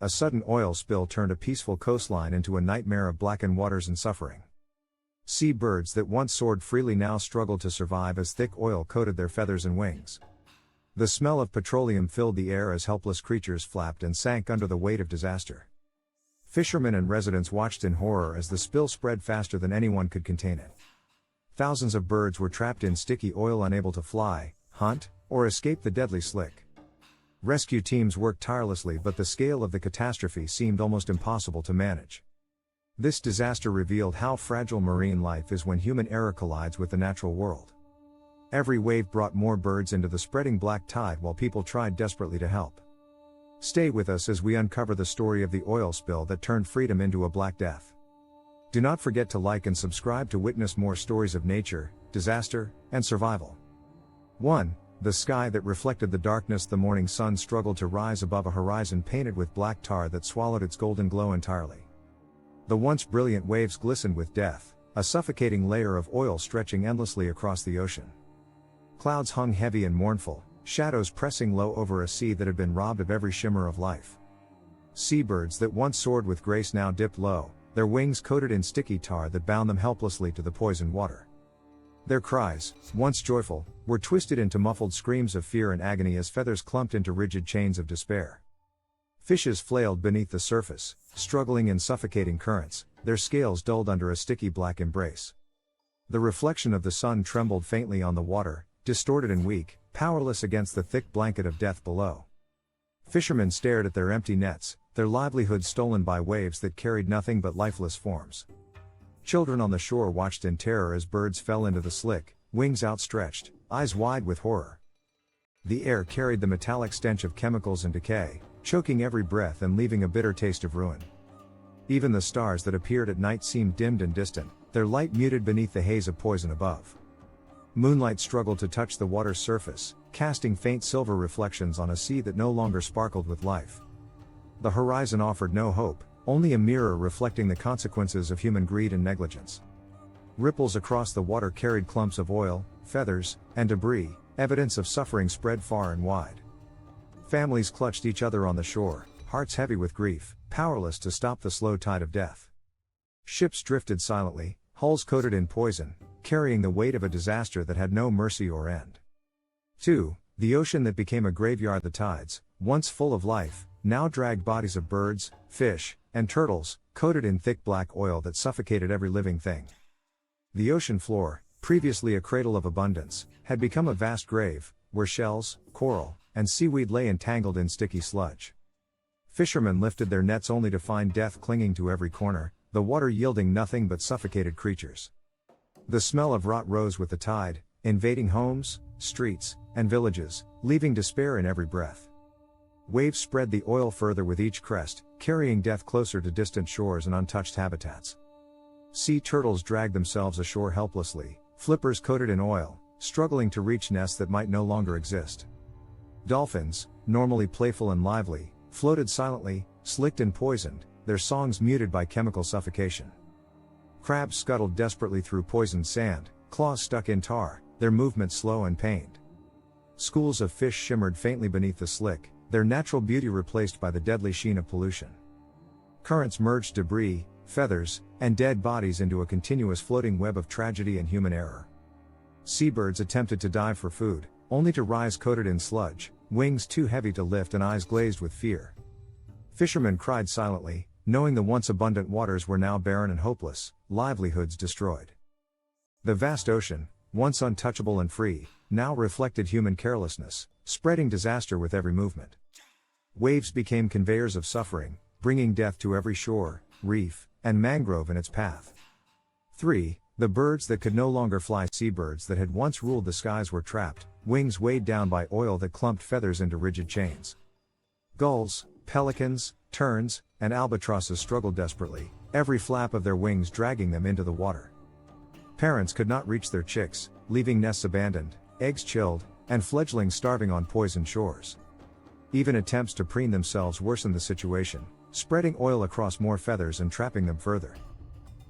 A sudden oil spill turned a peaceful coastline into a nightmare of blackened waters and suffering. Seabirds that once soared freely now struggled to survive as thick oil coated their feathers and wings. The smell of petroleum filled the air as helpless creatures flapped and sank under the weight of disaster. Fishermen and residents watched in horror as the spill spread faster than anyone could contain it. Thousands of birds were trapped in sticky oil, unable to fly, hunt, or escape the deadly slick. Rescue teams worked tirelessly, but the scale of the catastrophe seemed almost impossible to manage. This disaster revealed how fragile marine life is when human error collides with the natural world. Every wave brought more birds into the spreading black tide while people tried desperately to help. Stay with us as we uncover the story of the oil spill that turned freedom into a black death. Do not forget to like and subscribe to witness more stories of nature, disaster, and survival. 1. The sky that reflected the darkness. The morning sun struggled to rise above a horizon painted with black tar that swallowed its golden glow entirely. The once brilliant waves glistened with death, a suffocating layer of oil stretching endlessly across the ocean. Clouds hung heavy and mournful, shadows pressing low over a sea that had been robbed of every shimmer of life. Seabirds that once soared with grace now dipped low, their wings coated in sticky tar that bound them helplessly to the poisoned water. Their cries, once joyful, were twisted into muffled screams of fear and agony as feathers clumped into rigid chains of despair. Fishes flailed beneath the surface, struggling in suffocating currents, their scales dulled under a sticky black embrace. The reflection of the sun trembled faintly on the water, distorted and weak, powerless against the thick blanket of death below. Fishermen stared at their empty nets, their livelihoods stolen by waves that carried nothing but lifeless forms. Children on the shore watched in terror as birds fell into the slick, wings outstretched, eyes wide with horror. The air carried the metallic stench of chemicals and decay, choking every breath and leaving a bitter taste of ruin. Even the stars that appeared at night seemed dimmed and distant, their light muted beneath the haze of poison above. Moonlight struggled to touch the water's surface, casting faint silver reflections on a sea that no longer sparkled with life. The horizon offered no hope, only a mirror reflecting the consequences of human greed and negligence. Ripples across the water carried clumps of oil, feathers, and debris, evidence of suffering spread far and wide. Families clutched each other on the shore, hearts heavy with grief, powerless to stop the slow tide of death. Ships drifted silently, hulls coated in poison, carrying the weight of a disaster that had no mercy or end. 2. The ocean that became a graveyard. The tides, once full of life, now dragged bodies of birds, fish, and turtles, coated in thick black oil that suffocated every living thing. The ocean floor, previously a cradle of abundance, had become a vast grave, where shells, coral, and seaweed lay entangled in sticky sludge. Fishermen lifted their nets only to find death clinging to every corner, the water yielding nothing but suffocated creatures. The smell of rot rose with the tide, invading homes, streets, and villages, leaving despair in every breath. Waves spread the oil further with each crest, carrying death closer to distant shores and untouched habitats. Sea turtles dragged themselves ashore helplessly, flippers coated in oil, struggling to reach nests that might no longer exist. Dolphins, normally playful and lively, floated silently, slicked and poisoned, their songs muted by chemical suffocation. Crabs scuttled desperately through poisoned sand, claws stuck in tar, their movements slow and pained. Schools of fish shimmered faintly beneath the slick, their natural beauty replaced by the deadly sheen of pollution. Currents merged debris, feathers, and dead bodies into a continuous floating web of tragedy and human error. Seabirds attempted to dive for food, only to rise coated in sludge, wings too heavy to lift and eyes glazed with fear. Fishermen cried silently, knowing the once abundant waters were now barren and hopeless, livelihoods destroyed. The vast ocean, once untouchable and free, now reflected human carelessness, spreading disaster with every movement. Waves became conveyors of suffering, bringing death to every shore, reef, and mangrove in its path. 3. The birds that could no longer fly. Seabirds that had once ruled the skies were trapped, wings weighed down by oil that clumped feathers into rigid chains. Gulls, pelicans, terns, and albatrosses struggled desperately, every flap of their wings dragging them into the water. Parents could not reach their chicks, leaving nests abandoned, eggs chilled, and fledglings starving on poisoned shores. Even attempts to preen themselves worsened the situation, spreading oil across more feathers and trapping them further.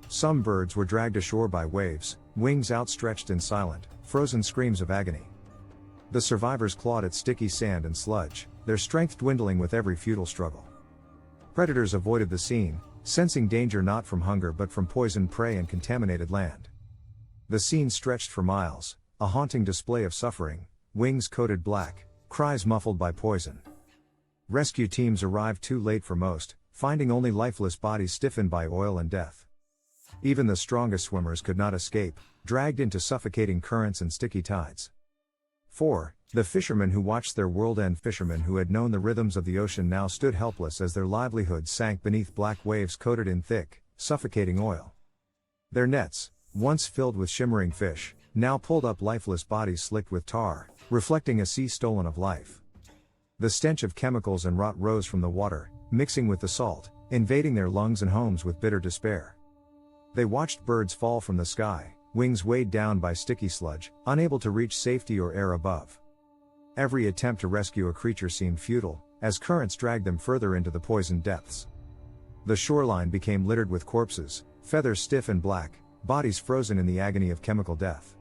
Some birds were dragged ashore by waves, wings outstretched in silent, frozen screams of agony. The survivors clawed at sticky sand and sludge, their strength dwindling with every futile struggle. Predators avoided the scene, sensing danger not from hunger but from poisoned prey and contaminated land. The scene stretched for miles, a haunting display of suffering, wings coated black, cries muffled by poison. Rescue teams arrived too late for most, finding only lifeless bodies stiffened by oil and death. Even the strongest swimmers could not escape, dragged into suffocating currents and sticky tides. 4. The fishermen who watched their world end. Fishermen who had known the rhythms of the ocean now stood helpless as their livelihoods sank beneath black waves coated in thick, suffocating oil. Their nets, once filled with shimmering fish, now pulled up lifeless bodies slicked with tar, reflecting a sea stolen of life. The stench of chemicals and rot rose from the water, mixing with the salt, invading their lungs and homes with bitter despair. They watched birds fall from the sky, wings weighed down by sticky sludge, unable to reach safety or air above. Every attempt to rescue a creature seemed futile, as currents dragged them further into the poisoned depths. The shoreline became littered with corpses, feathers stiff and black, bodies frozen in the agony of chemical death.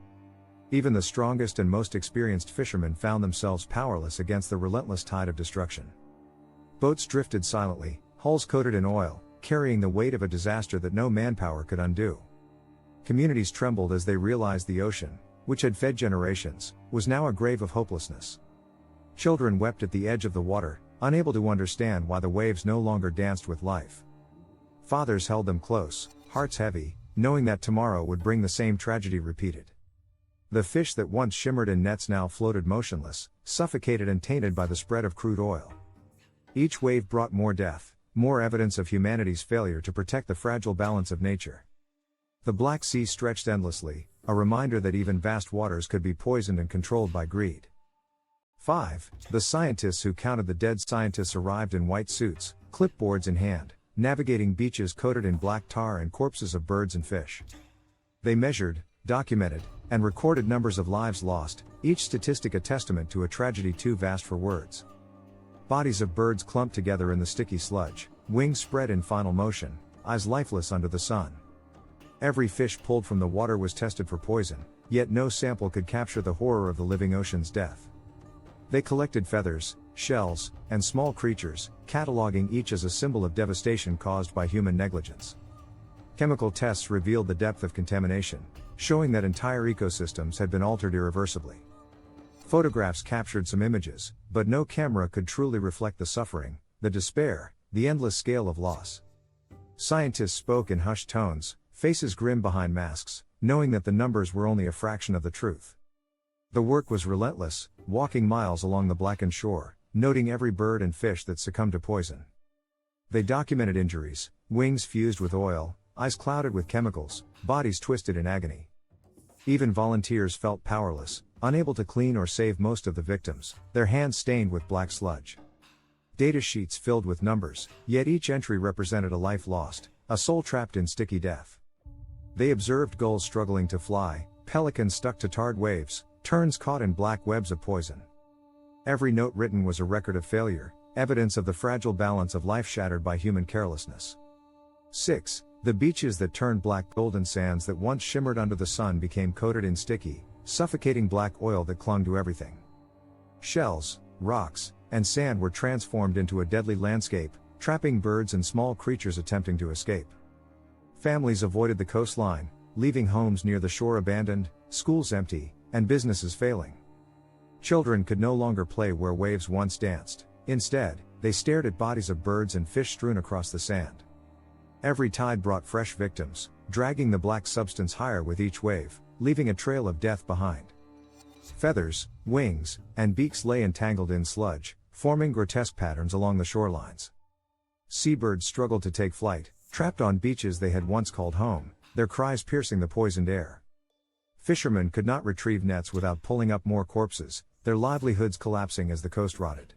Even the strongest and most experienced fishermen found themselves powerless against the relentless tide of destruction. Boats drifted silently, hulls coated in oil, carrying the weight of a disaster that no manpower could undo. Communities trembled as they realized the ocean, which had fed generations, was now a grave of hopelessness. Children wept at the edge of the water, unable to understand why the waves no longer danced with life. Fathers held them close, hearts heavy, knowing that tomorrow would bring the same tragedy repeated. The fish that once shimmered in nets now floated motionless, suffocated and tainted by the spread of crude oil. Each wave brought more death, more evidence of humanity's failure to protect the fragile balance of nature. The Black Sea stretched endlessly, a reminder that even vast waters could be poisoned and controlled by greed. 5. The scientists who counted the dead. Scientists arrived in white suits, clipboards in hand, navigating beaches coated in black tar and corpses of birds and fish. They measured, documented, and recorded numbers of lives lost, each statistic a testament to a tragedy too vast for words. Bodies of birds clumped together in the sticky sludge, wings spread in final motion, eyes lifeless under the sun. Every fish pulled from the water was tested for poison, yet no sample could capture the horror of the living ocean's death. They collected feathers, shells, and small creatures, cataloging each as a symbol of devastation caused by human negligence. Chemical tests revealed the depth of contamination, showing that entire ecosystems had been altered irreversibly. Photographs captured some images, but no camera could truly reflect the suffering, the despair, the endless scale of loss. Scientists spoke in hushed tones, faces grim behind masks, knowing that the numbers were only a fraction of the truth. The work was relentless, walking miles along the blackened shore, noting every bird and fish that succumbed to poison. They documented injuries, wings fused with oil, eyes clouded with chemicals, bodies twisted in agony. Even volunteers felt powerless, unable to clean or save most of the victims, their hands stained with black sludge. Data sheets filled with numbers, yet each entry represented a life lost, a soul trapped in sticky death. They observed gulls struggling to fly, pelicans stuck to tarred waves, terns caught in black webs of poison. Every note written was a record of failure, evidence of the fragile balance of life shattered by human carelessness. 6. The beaches that turned black. Golden sands that once shimmered under the sun became coated in sticky, suffocating black oil that clung to everything. Shells, rocks, and sand were transformed into a deadly landscape, trapping birds and small creatures attempting to escape. Families avoided the coastline, leaving homes near the shore abandoned, schools empty, and businesses failing. Children could no longer play where waves once danced. Instead, they stared at bodies of birds and fish strewn across the sand. Every tide brought fresh victims, dragging the black substance higher with each wave, leaving a trail of death behind. Feathers, wings, and beaks lay entangled in sludge, forming grotesque patterns along the shorelines. Seabirds struggled to take flight, trapped on beaches they had once called home, their cries piercing the poisoned air. Fishermen could not retrieve nets without pulling up more corpses, their livelihoods collapsing as the coast rotted.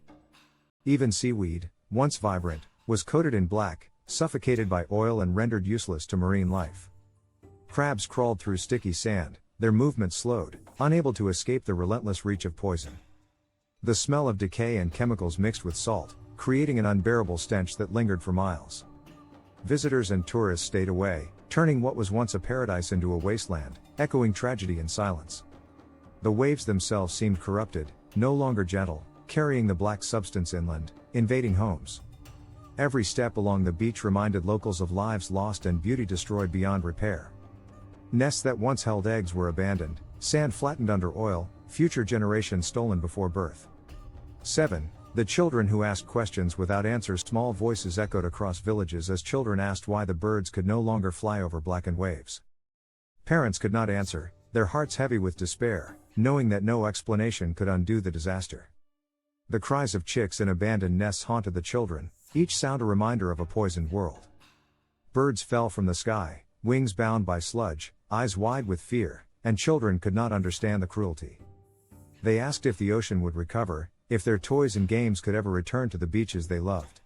Even seaweed, once vibrant, was coated in black, suffocated by oil and rendered useless to marine life. Crabs crawled through sticky sand, their movements slowed, unable to escape the relentless reach of poison. The smell of decay and chemicals mixed with salt, creating an unbearable stench that lingered for miles. Visitors and tourists stayed away, turning what was once a paradise into a wasteland, echoing tragedy in silence. The waves themselves seemed corrupted, no longer gentle, carrying the black substance inland, invading homes. Every step along the beach reminded locals of lives lost and beauty destroyed beyond repair. Nests that once held eggs were abandoned, sand flattened under oil, future generations stolen before birth. 7. The children who asked questions without answers. Small voices echoed across villages as children asked why the birds could no longer fly over blackened waves. Parents could not answer, their hearts heavy with despair, knowing that no explanation could undo the disaster. The cries of chicks in abandoned nests haunted the children, each sound a reminder of a poisoned world. Birds fell from the sky, wings bound by sludge, eyes wide with fear, and children could not understand the cruelty. They asked if the ocean would recover, if their toys and games could ever return to the beaches they loved.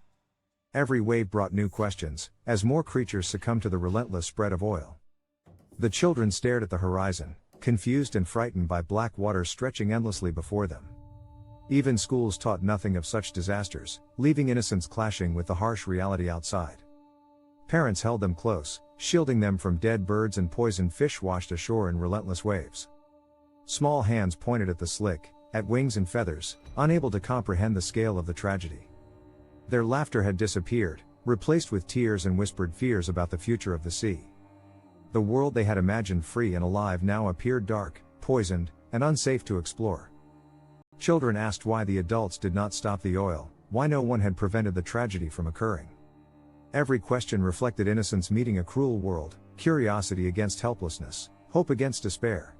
Every wave brought new questions, as more creatures succumbed to the relentless spread of oil. The children stared at the horizon, confused and frightened by black waters stretching endlessly before them. Even schools taught nothing of such disasters, leaving innocence clashing with the harsh reality outside. Parents held them close, shielding them from dead birds and poisoned fish washed ashore in relentless waves. Small hands pointed at the slick, at wings and feathers, unable to comprehend the scale of the tragedy. Their laughter had disappeared, replaced with tears and whispered fears about the future of the sea. The world they had imagined free and alive now appeared dark, poisoned, and unsafe to explore. Children asked why the adults did not stop the oil, why no one had prevented the tragedy from occurring. Every question reflected innocence meeting a cruel world, curiosity against helplessness, hope against despair.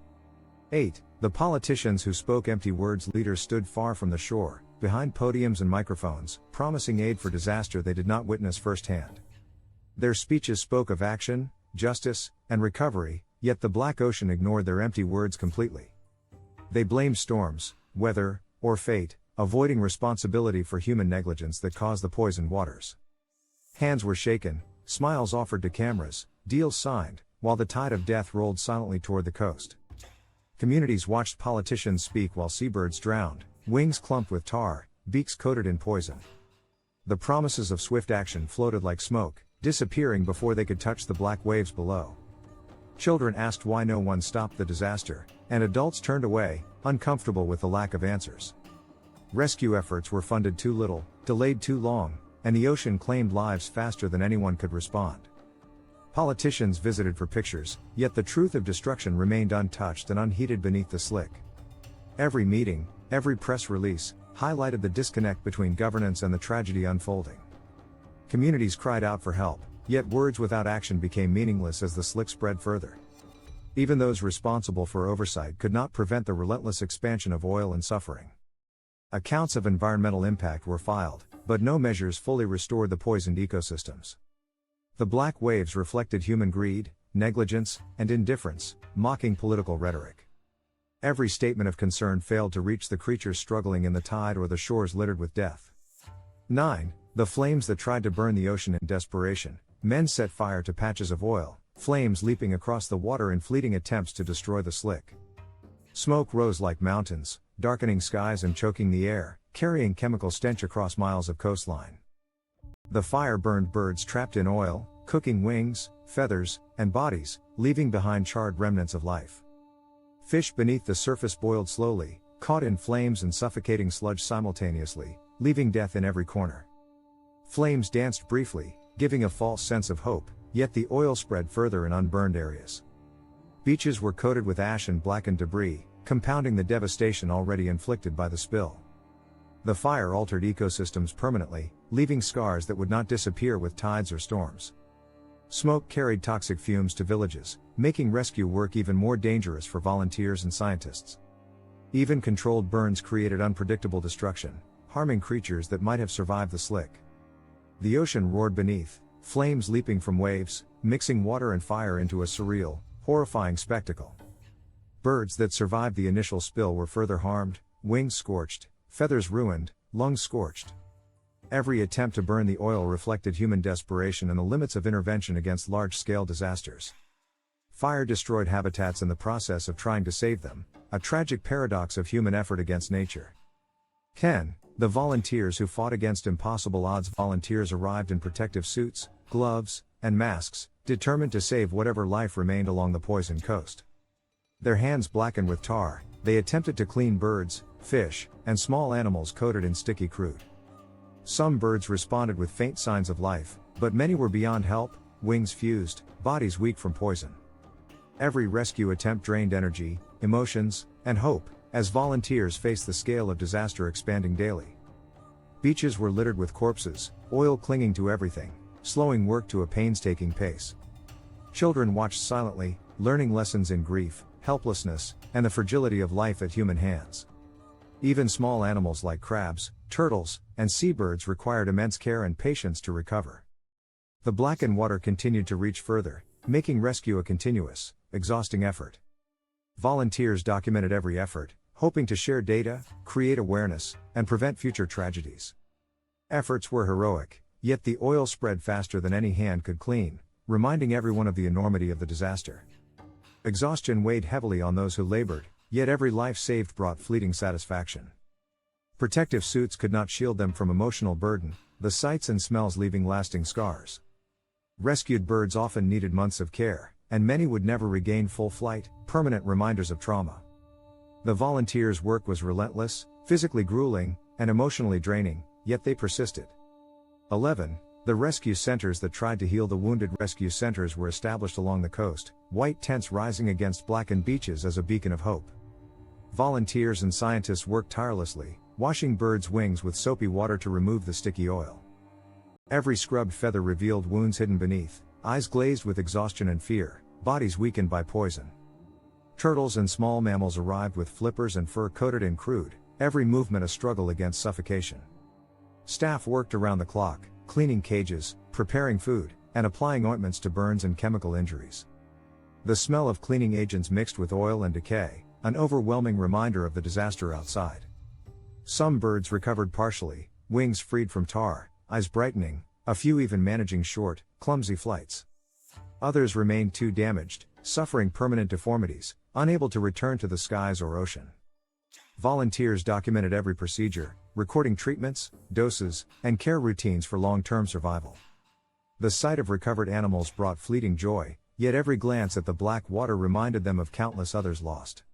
8. The politicians who spoke empty words. Leaders stood far from the shore, behind podiums and microphones, promising aid for disaster they did not witness firsthand. Their speeches spoke of action, justice, and recovery, yet the Black Ocean ignored their empty words completely. They blamed storms, weather, or fate, avoiding responsibility for human negligence that caused the poisoned waters. Hands were shaken, smiles offered to cameras, deals signed, while the tide of death rolled silently toward the coast. Communities watched politicians speak while seabirds drowned, wings clumped with tar, beaks coated in poison. The promises of swift action floated like smoke, disappearing before they could touch the black waves below. Children asked why no one stopped the disaster, and adults turned away, uncomfortable with the lack of answers. Rescue efforts were funded too little, delayed too long, and the ocean claimed lives faster than anyone could respond. Politicians visited for pictures, yet the truth of destruction remained untouched and unheeded beneath the slick. Every meeting, every press release, highlighted the disconnect between governance and the tragedy unfolding. Communities cried out for help, yet words without action became meaningless as the slick spread further. Even those responsible for oversight could not prevent the relentless expansion of oil and suffering. Accounts of environmental impact were filed, but no measures fully restored the poisoned ecosystems. The black waves reflected human greed, negligence, and indifference, mocking political rhetoric. Every statement of concern failed to reach the creatures struggling in the tide or the shores littered with death. 9. The flames that tried to burn the ocean. In desperation, men set fire to patches of oil, flames leaping across the water in fleeting attempts to destroy the slick. Smoke rose like mountains, darkening skies and choking the air, carrying chemical stench across miles of coastline. The fire burned birds trapped in oil, cooking wings, feathers, and bodies, leaving behind charred remnants of life. Fish beneath the surface boiled slowly, caught in flames and suffocating sludge simultaneously, leaving death in every corner. Flames danced briefly, giving a false sense of hope, yet the oil spread further in unburned areas. Beaches were coated with ash and blackened debris, compounding the devastation already inflicted by the spill. The fire altered ecosystems permanently, leaving scars that would not disappear with tides or storms. Smoke carried toxic fumes to villages, making rescue work even more dangerous for volunteers and scientists. Even controlled burns created unpredictable destruction, harming creatures that might have survived the slick. The ocean roared beneath, flames leaping from waves, mixing water and fire into a surreal, horrifying spectacle. Birds that survived the initial spill were further harmed, wings scorched, feathers ruined, lungs scorched. Every attempt to burn the oil reflected human desperation and the limits of intervention against large-scale disasters. Fire destroyed habitats in the process of trying to save them, a tragic paradox of human effort against nature. 10. The volunteers who fought against impossible odds. Volunteers arrived in protective suits, gloves, and masks, determined to save whatever life remained along the poisoned coast. Their hands blackened with tar, they attempted to clean birds, fish, and small animals coated in sticky crude. Some birds responded with faint signs of life, but many were beyond help, wings fused, bodies weak from poison. Every rescue attempt drained energy, emotions, and hope, as volunteers faced the scale of disaster expanding daily. Beaches were littered with corpses, oil clinging to everything, slowing work to a painstaking pace. Children watched silently, learning lessons in grief, helplessness, and the fragility of life at human hands. Even small animals like crabs, turtles, and seabirds required immense care and patience to recover. The blackened water continued to reach further, making rescue a continuous, exhausting effort. Volunteers documented every effort, hoping to share data, create awareness, and prevent future tragedies. Efforts were heroic, yet the oil spread faster than any hand could clean, reminding everyone of the enormity of the disaster. Exhaustion weighed heavily on those who labored, yet every life saved brought fleeting satisfaction. Protective suits could not shield them from emotional burden, the sights and smells leaving lasting scars. Rescued birds often needed months of care, and many would never regain full flight, permanent reminders of trauma. The volunteers' work was relentless, physically grueling, and emotionally draining, yet they persisted. 11. The rescue centers that tried to heal the wounded. Rescue centers were established along the coast, white tents rising against blackened beaches as a beacon of hope. Volunteers and scientists worked tirelessly, washing birds' wings with soapy water to remove the sticky oil. Every scrubbed feather revealed wounds hidden beneath, eyes glazed with exhaustion and fear, bodies weakened by poison. Turtles and small mammals arrived with flippers and fur coated in crude, every movement a struggle against suffocation. Staff worked around the clock, cleaning cages, preparing food, and applying ointments to burns and chemical injuries. The smell of cleaning agents mixed with oil and decay, an overwhelming reminder of the disaster outside. Some birds recovered partially, wings freed from tar, eyes brightening, a few even managing short, clumsy flights. Others remained too damaged, suffering permanent deformities, unable to return to the skies or ocean. Volunteers documented every procedure, recording treatments, doses, and care routines for long-term survival. The sight of recovered animals brought fleeting joy, yet every glance at the black water reminded them of countless others lost.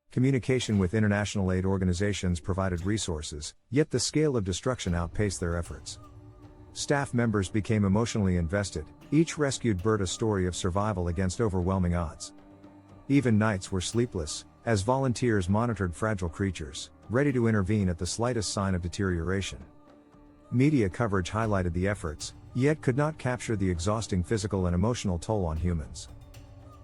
Communication with international aid organizations provided resources, yet the scale of destruction outpaced their efforts. Staff members became emotionally invested, each rescued bird a story of survival against overwhelming odds. Even nights were sleepless, as volunteers monitored fragile creatures, ready to intervene at the slightest sign of deterioration. Media coverage highlighted the efforts, yet could not capture the exhausting physical and emotional toll on humans.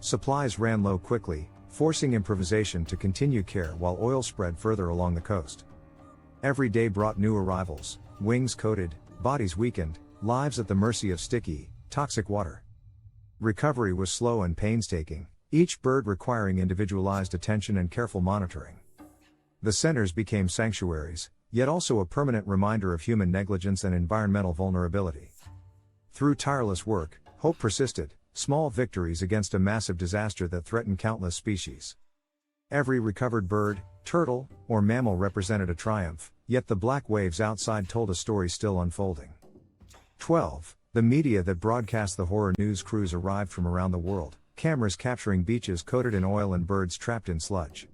Supplies ran low quickly, forcing improvisation to continue care while oil spread further along the coast. Every day brought new arrivals, wings coated, bodies weakened, lives at the mercy of sticky, toxic water. Recovery was slow and painstaking, each bird requiring individualized attention and careful monitoring. The centers became sanctuaries, yet also a permanent reminder of human negligence and environmental vulnerability. Through tireless work, hope persisted, small victories against a massive disaster that threatened countless species. Every recovered bird, turtle, or mammal represented a triumph, yet the black waves outside told a story still unfolding. 12. The media that broadcast the horror news crews arrived from around the world, cameras capturing beaches coated in oil and birds trapped in sludge.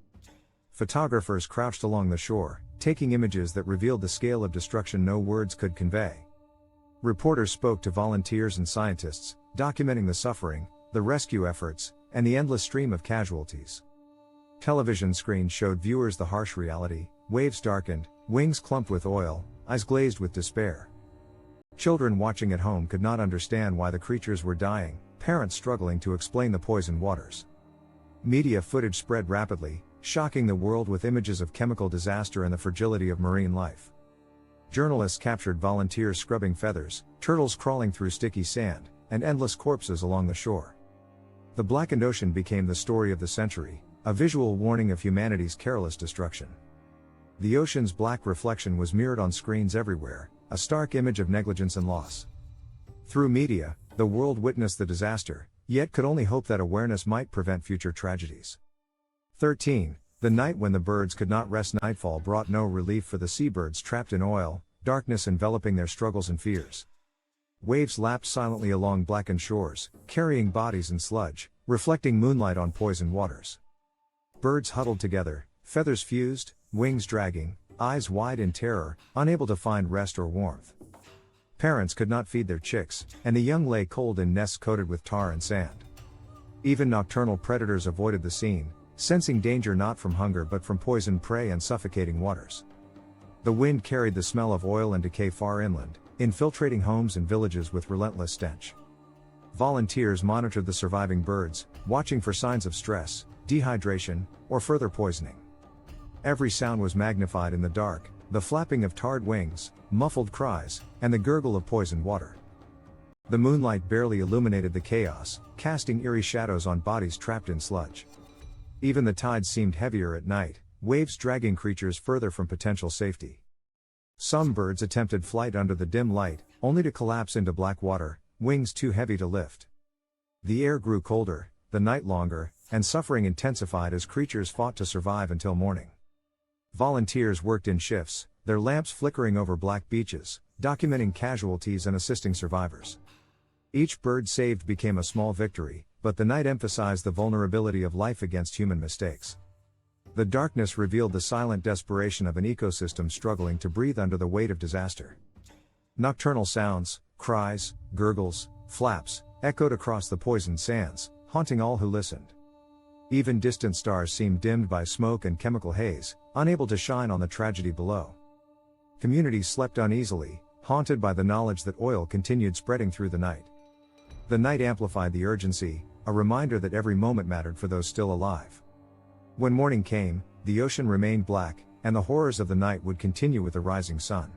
Photographers crouched along the shore, taking images that revealed the scale of destruction no words could convey. Reporters spoke to volunteers and scientists, documenting the suffering, the rescue efforts, and the endless stream of casualties. Television screens showed viewers the harsh reality: waves darkened, wings clumped with oil, eyes glazed with despair. Children watching at home could not understand why the creatures were dying, parents struggling to explain the poisoned waters. Media footage spread rapidly, shocking the world with images of chemical disaster and the fragility of marine life. Journalists captured volunteers scrubbing feathers, turtles crawling through sticky sand, and endless corpses along the shore. The blackened ocean became the story of the century, a visual warning of humanity's careless destruction. The ocean's black reflection was mirrored on screens everywhere, a stark image of negligence and loss. Through media, the world witnessed the disaster, yet could only hope that awareness might prevent future tragedies. 13. The night when the birds could not rest. Nightfall brought no relief for the seabirds trapped in oil, darkness enveloping their struggles and fears. Waves lapped silently along blackened shores, carrying bodies and sludge, reflecting moonlight on poisoned waters. Birds huddled together, feathers fused, wings dragging, eyes wide in terror, unable to find rest or warmth. Parents could not feed their chicks, and the young lay cold in nests coated with tar and sand. Even nocturnal predators avoided the scene, sensing danger not from hunger but from poisoned prey and suffocating waters. The wind carried the smell of oil and decay far inland, infiltrating homes and villages with relentless stench. Volunteers monitored the surviving birds, watching for signs of stress, dehydration, or further poisoning. Every sound was magnified in the dark, the flapping of tarred wings, muffled cries, and the gurgle of poisoned water. The moonlight barely illuminated the chaos, casting eerie shadows on bodies trapped in sludge. Even the tides seemed heavier at night, waves dragging creatures further from potential safety. Some birds attempted flight under the dim light, only to collapse into black water, wings too heavy to lift. The air grew colder, the night longer, and suffering intensified as creatures fought to survive until morning. Volunteers worked in shifts, their lamps flickering over black beaches, documenting casualties and assisting survivors. Each bird saved became a small victory, but the night emphasized the vulnerability of life against human mistakes. The darkness revealed the silent desperation of an ecosystem struggling to breathe under the weight of disaster. Nocturnal sounds, cries, gurgles, flaps, echoed across the poisoned sands, haunting all who listened. Even distant stars seemed dimmed by smoke and chemical haze, unable to shine on the tragedy below. Communities slept uneasily, haunted by the knowledge that oil continued spreading through the night. The night amplified the urgency, a reminder that every moment mattered for those still alive. When morning came, the ocean remained black, and the horrors of the night would continue with the rising sun.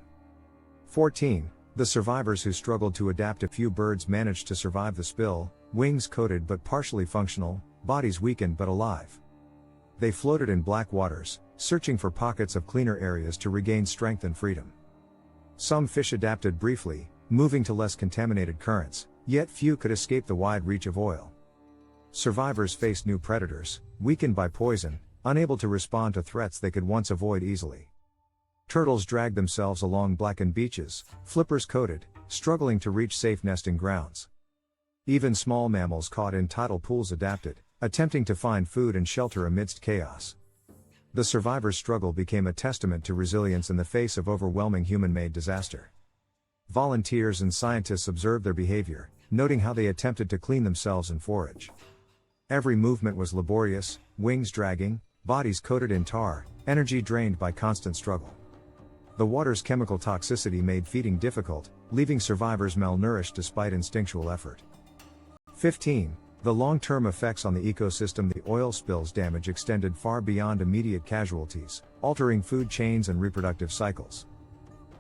14. The survivors who struggled to adapt. A few birds managed to survive the spill, wings coated but partially functional, bodies weakened but alive. They floated in black waters, searching for pockets of cleaner areas to regain strength and freedom. Some fish adapted briefly, moving to less contaminated currents, yet few could escape the wide reach of oil. Survivors faced new predators, weakened by poison, unable to respond to threats they could once avoid easily. Turtles dragged themselves along blackened beaches, flippers coated, struggling to reach safe nesting grounds. Even small mammals caught in tidal pools adapted, attempting to find food and shelter amidst chaos. The survivors' struggle became a testament to resilience in the face of overwhelming human-made disaster. Volunteers and scientists observed their behavior, noting how they attempted to clean themselves and forage. Every movement was laborious, wings dragging, bodies coated in tar, energy drained by constant struggle. The water's chemical toxicity made feeding difficult, leaving survivors malnourished despite instinctual effort. 15. The long-term effects on the ecosystem. The oil spill's damage extended far beyond immediate casualties, altering food chains and reproductive cycles.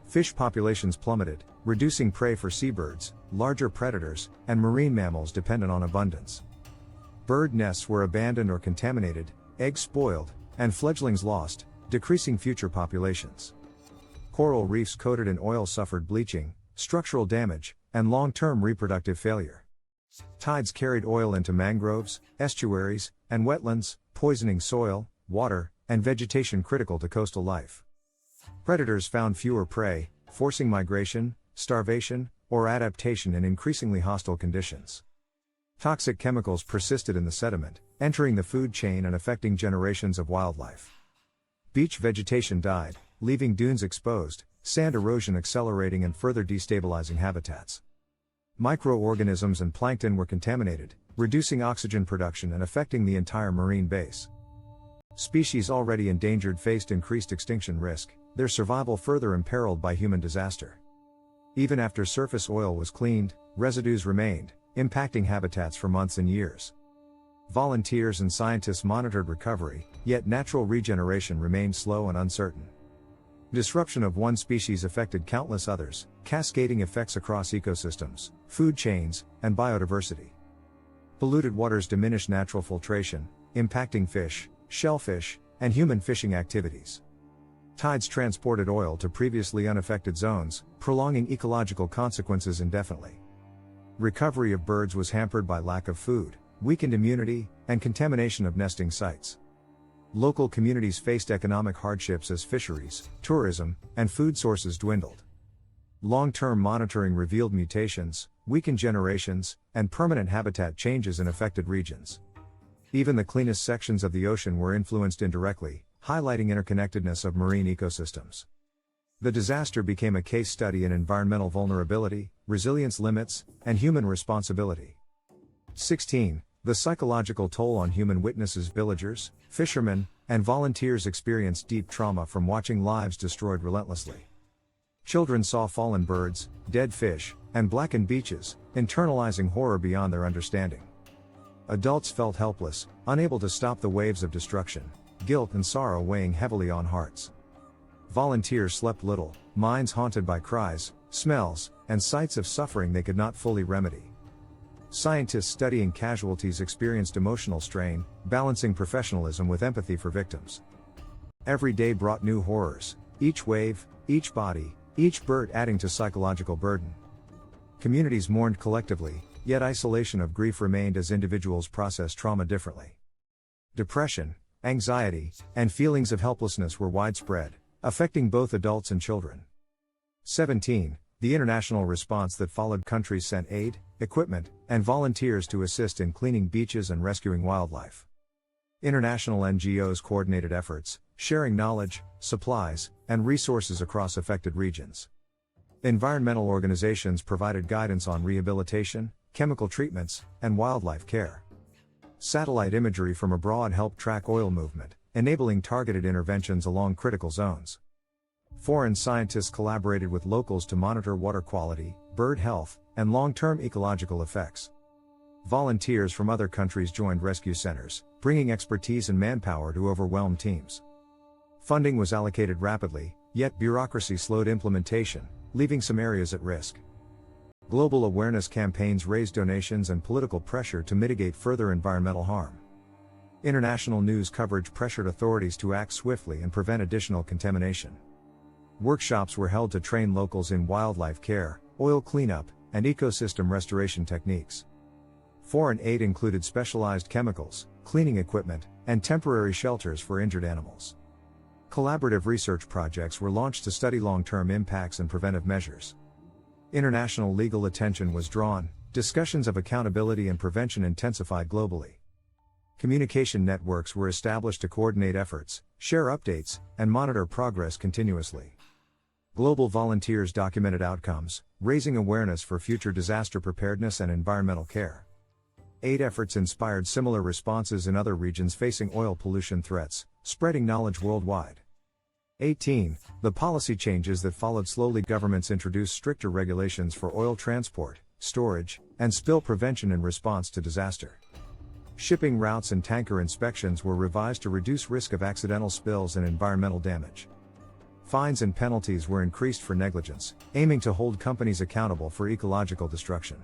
Fish populations plummeted, reducing prey for seabirds, larger predators, and marine mammals dependent on abundance. Bird nests were abandoned or contaminated, eggs spoiled, and fledglings lost, decreasing future populations. Coral reefs coated in oil suffered bleaching, structural damage, and long-term reproductive failure. Tides carried oil into mangroves, estuaries, and wetlands, poisoning soil, water, and vegetation critical to coastal life. Predators found fewer prey, forcing migration, starvation, or adaptation in increasingly hostile conditions. Toxic chemicals persisted in the sediment, entering the food chain and affecting generations of wildlife. Beach vegetation died, leaving dunes exposed, sand erosion accelerating and further destabilizing habitats. Microorganisms and plankton were contaminated, reducing oxygen production and affecting the entire marine base. Species already endangered faced increased extinction risk, their survival further imperiled by human disaster. Even after surface oil was cleaned, residues remained, impacting habitats for months and years. Volunteers and scientists monitored recovery, yet natural regeneration remained slow and uncertain. Disruption of one species affected countless others, cascading effects across ecosystems, food chains, and biodiversity. Polluted waters diminished natural filtration, impacting fish, shellfish, and human fishing activities. Tides transported oil to previously unaffected zones, prolonging ecological consequences indefinitely. Recovery of birds was hampered by lack of food, weakened immunity, and contamination of nesting sites. Local communities faced economic hardships as fisheries, tourism, and food sources dwindled. Long-term monitoring revealed mutations, weakened generations, and permanent habitat changes in affected regions. Even the cleanest sections of the ocean were influenced indirectly, highlighting interconnectedness of marine ecosystems. The disaster became a case study in environmental vulnerability, resilience limits, and human responsibility. 16. The psychological toll on human witnesses. Villagers, fishermen, and volunteers experienced deep trauma from watching lives destroyed relentlessly. Children saw fallen birds, dead fish, and blackened beaches, internalizing horror beyond their understanding. Adults felt helpless, unable to stop the waves of destruction, guilt and sorrow weighing heavily on hearts. Volunteers slept little, minds haunted by cries, smells, and sights of suffering they could not fully remedy. Scientists studying casualties experienced emotional strain, balancing professionalism with empathy for victims. Every day brought new horrors, each wave, each body, each bird adding to psychological burden. Communities mourned collectively, yet isolation of grief remained as individuals processed trauma differently. Depression, anxiety, and feelings of helplessness were widespread, affecting both adults and children. 17. The international response that followed. Countries sent aid, equipment, and volunteers to assist in cleaning beaches and rescuing wildlife. International NGOs coordinated efforts, sharing knowledge, supplies, and resources across affected regions. Environmental organizations provided guidance on rehabilitation, chemical treatments, and wildlife care. Satellite imagery from abroad helped track oil movement, enabling targeted interventions along critical zones. Foreign scientists collaborated with locals to monitor water quality, bird health, and long-term ecological effects. Volunteers from other countries joined rescue centers, bringing expertise and manpower to overwhelmed teams. Funding was allocated rapidly, yet bureaucracy slowed implementation, leaving some areas at risk. Global awareness campaigns raised donations and political pressure to mitigate further environmental harm. International news coverage pressured authorities to act swiftly and prevent additional contamination. Workshops were held to train locals in wildlife care, oil cleanup, and ecosystem restoration techniques. Foreign aid included specialized chemicals, cleaning equipment, and temporary shelters for injured animals. Collaborative research projects were launched to study long-term impacts and preventive measures. International legal attention was drawn, discussions of accountability and prevention intensified globally. Communication networks were established to coordinate efforts, share updates, and monitor progress continuously. Global volunteers documented outcomes, raising awareness for future disaster preparedness and environmental care. Aid efforts inspired similar responses in other regions facing oil pollution threats, spreading knowledge worldwide. 18. The policy changes that followed. Slowly, governments introduced stricter regulations for oil transport, storage, and spill prevention in response to disaster. Shipping routes and tanker inspections were revised to reduce risk of accidental spills and environmental damage. Fines and penalties were increased for negligence, aiming to hold companies accountable for ecological destruction.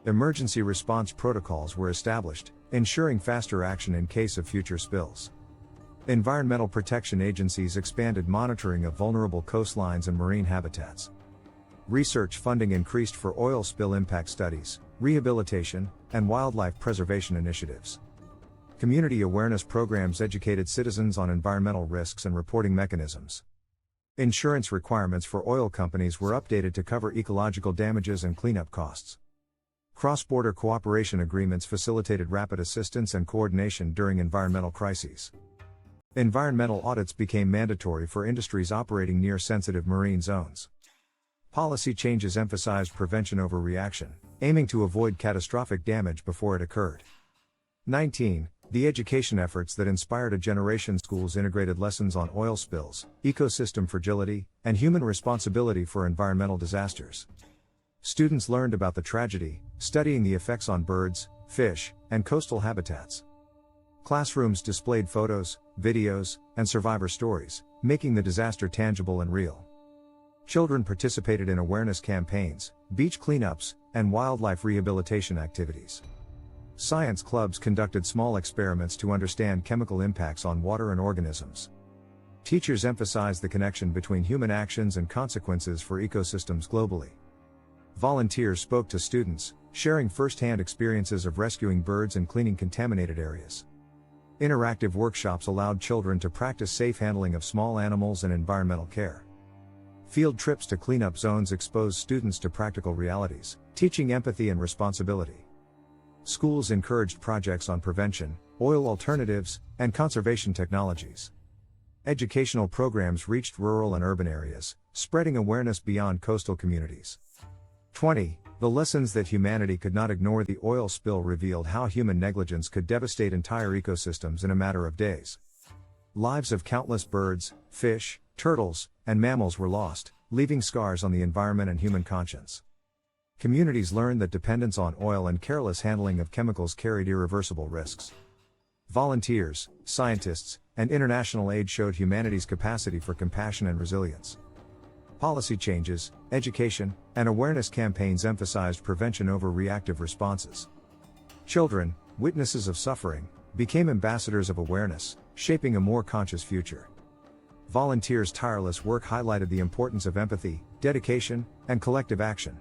Emergency response protocols were established, ensuring faster action in case of future spills. Environmental protection agencies expanded monitoring of vulnerable coastlines and marine habitats. Research funding increased for oil spill impact studies, rehabilitation, and wildlife preservation initiatives. Community awareness programs educated citizens on environmental risks and reporting mechanisms. Insurance requirements for oil companies were updated to cover ecological damages and cleanup costs. Cross-border cooperation agreements facilitated rapid assistance and coordination during environmental crises. Environmental audits became mandatory for industries operating near sensitive marine zones. Policy changes emphasized prevention over reaction, aiming to avoid catastrophic damage before it occurred. 19. The education efforts that inspired a generation. Schools integrated lessons on oil spills, ecosystem fragility, and human responsibility for environmental disasters. Students learned about the tragedy, studying the effects on birds, fish, and coastal habitats. Classrooms displayed photos, videos, and survivor stories, making the disaster tangible and real. Children participated in awareness campaigns, beach cleanups, and wildlife rehabilitation activities. Science clubs conducted small experiments to understand chemical impacts on water and organisms. Teachers emphasized the connection between human actions and consequences for ecosystems globally. Volunteers spoke to students, sharing first-hand experiences of rescuing birds and cleaning contaminated areas. Interactive workshops allowed children to practice safe handling of small animals and environmental care. Field trips to cleanup zones exposed students to practical realities, teaching empathy and responsibility. Schools encouraged projects on prevention, oil alternatives, and conservation technologies. Educational programs reached rural and urban areas, spreading awareness beyond coastal communities. 20. The lessons that humanity could not ignore. The oil spill revealed how human negligence could devastate entire ecosystems in a matter of days. Lives of countless birds, fish, turtles, and mammals were lost, leaving scars on the environment and human conscience. Communities learned that dependence on oil and careless handling of chemicals carried irreversible risks. Volunteers, scientists, and international aid showed humanity's capacity for compassion and resilience. Policy changes, education, and awareness campaigns emphasized prevention over reactive responses. Children, witnesses of suffering, became ambassadors of awareness, shaping a more conscious future. Volunteers' tireless work highlighted the importance of empathy, dedication, and collective action.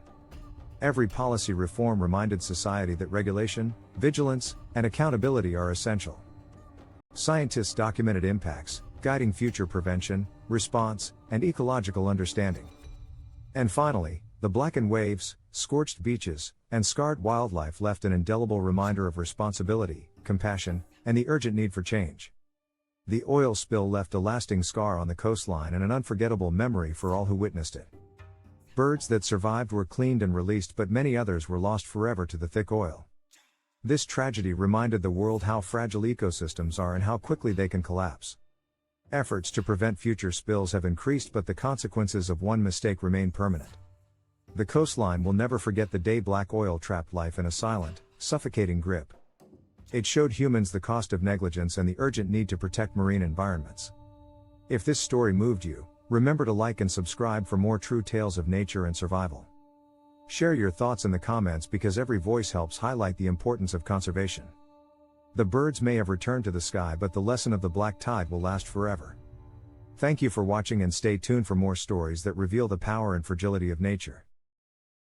Every policy reform reminded society that regulation, vigilance, and accountability are essential. Scientists documented impacts, guiding future prevention, response, and ecological understanding. And finally, the blackened waves, scorched beaches, and scarred wildlife left an indelible reminder of responsibility, compassion, and the urgent need for change. The oil spill left a lasting scar on the coastline and an unforgettable memory for all who witnessed it. Birds that survived were cleaned and released, but many others were lost forever to the thick oil. This tragedy reminded the world how fragile ecosystems are and how quickly they can collapse. Efforts to prevent future spills have increased, but the consequences of one mistake remain permanent. The coastline will never forget the day black oil trapped life in a silent, suffocating grip. It showed humans the cost of negligence and the urgent need to protect marine environments. If this story moved you, remember to like and subscribe for more true tales of nature and survival. Share your thoughts in the comments because every voice helps highlight the importance of conservation. The birds may have returned to the sky, but the lesson of the black tide will last forever. Thank you for watching and stay tuned for more stories that reveal the power and fragility of nature.